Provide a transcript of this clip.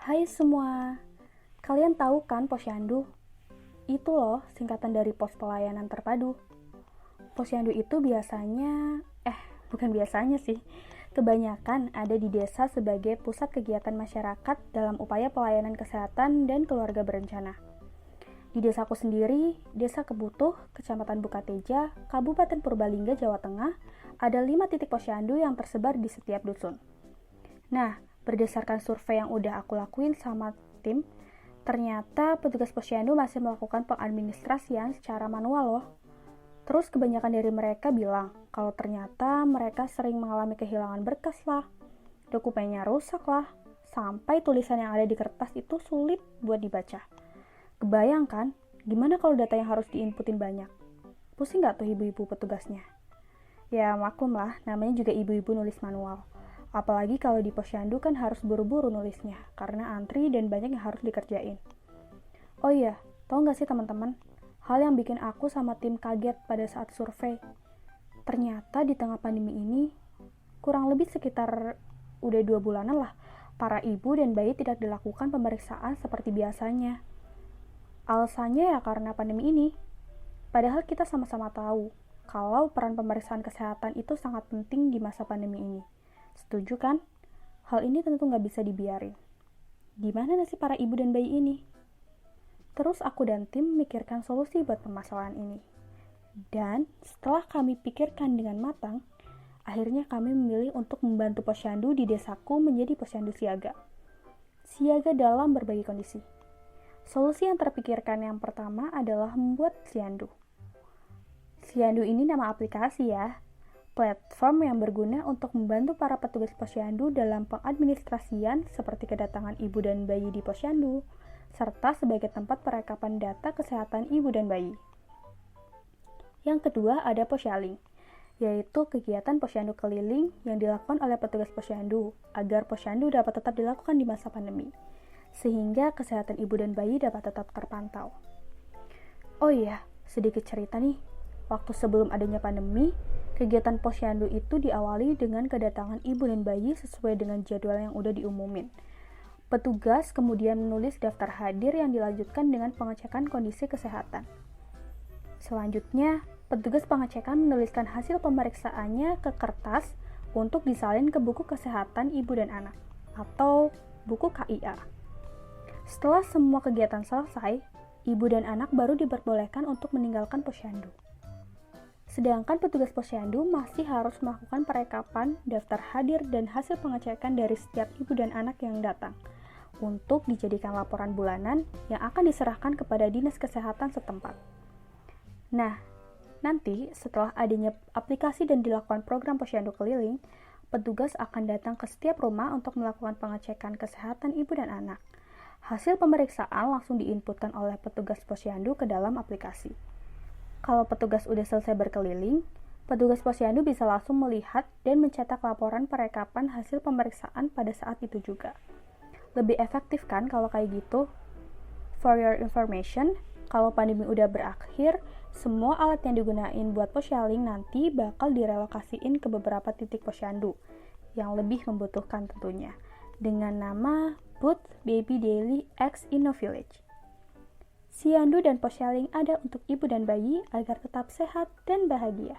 Hai semua, kalian tahu kan Posyandu? Itu loh singkatan dari Pos Pelayanan Terpadu. Posyandu itu bukan biasanya sih, kebanyakan ada di desa sebagai pusat kegiatan masyarakat dalam upaya pelayanan kesehatan dan keluarga berencana. Di desaku sendiri, Desa Kebutuh, Kecamatan Bukateja, Kabupaten Purbalingga, Jawa Tengah, ada 5 titik posyandu yang tersebar di setiap dusun. Nah, berdasarkan survei yang udah aku lakuin sama tim, ternyata petugas posyandu masih melakukan pengadministrasian secara manual loh. Terus kebanyakan dari mereka bilang kalau ternyata mereka sering mengalami kehilangan berkas lah, dokumennya rusak lah, sampai tulisan yang ada di kertas itu sulit buat dibaca. Kebayangkan, gimana kalau data yang harus diinputin banyak? Pusing gak tuh ibu-ibu petugasnya? Ya maklum lah, namanya juga ibu-ibu nulis manual. Apalagi kalau di posyandu kan harus buru-buru nulisnya, karena antri dan banyak yang harus dikerjain. Oh iya, tau gak sih teman-teman, hal yang bikin aku sama tim kaget pada saat survei. Ternyata di tengah pandemi ini, kurang lebih sekitar udah 2 bulanan lah, para ibu dan bayi tidak dilakukan pemeriksaan seperti biasanya. Alasannya ya karena pandemi ini. Padahal kita sama-sama tahu, kalau peran pemeriksaan kesehatan itu sangat penting di masa pandemi ini. Setuju kan? Hal ini tentu nggak bisa dibiarin. Gimana nasib para ibu dan bayi ini? Terus aku dan tim memikirkan solusi buat permasalahan ini. Dan setelah kami pikirkan dengan matang, akhirnya kami memilih untuk membantu posyandu di desaku menjadi posyandu siaga. Siaga dalam berbagai kondisi. Solusi yang terpikirkan yang pertama adalah membuat Siandu. Siandu ini nama aplikasi ya, platform yang berguna untuk membantu para petugas posyandu dalam pengadministrasian seperti kedatangan ibu dan bayi di posyandu, serta sebagai tempat perekapan data kesehatan ibu dan bayi. Yang kedua ada Posyaling, yaitu kegiatan posyandu keliling yang dilakukan oleh petugas posyandu agar posyandu dapat tetap dilakukan di masa pandemi, sehingga kesehatan ibu dan bayi dapat tetap terpantau. Oh iya, sedikit cerita nih. Waktu sebelum adanya pandemi, kegiatan posyandu itu diawali dengan kedatangan ibu dan bayi sesuai dengan jadwal yang udah diumumin. Petugas kemudian menulis daftar hadir yang dilanjutkan dengan pengecekan kondisi kesehatan. Selanjutnya, petugas pengecekan menuliskan hasil pemeriksaannya ke kertas untuk disalin ke buku kesehatan ibu dan anak, atau buku KIA. Setelah semua kegiatan selesai, ibu dan anak baru diperbolehkan untuk meninggalkan posyandu. Sedangkan petugas posyandu masih harus melakukan perekapan, daftar hadir, dan hasil pengecekan dari setiap ibu dan anak yang datang untuk dijadikan laporan bulanan yang akan diserahkan kepada Dinas Kesehatan setempat. Nah, nanti setelah adanya aplikasi dan dilakukan program posyandu keliling, petugas akan datang ke setiap rumah untuk melakukan pengecekan kesehatan ibu dan anak. Hasil pemeriksaan langsung diinputkan oleh petugas posyandu ke dalam aplikasi. Kalau petugas udah selesai berkeliling, petugas posyandu bisa langsung melihat dan mencetak laporan perekapan hasil pemeriksaan pada saat itu juga. Lebih efektif kan kalau kayak gitu? For your information, kalau pandemi udah berakhir, semua alat yang digunain buat posyaling nanti bakal direlokasiin ke beberapa titik posyandu yang lebih membutuhkan tentunya, dengan nama Booth Baby Daily X Innovillage. Siandu dan posyaling ada untuk ibu dan bayi agar tetap sehat dan bahagia.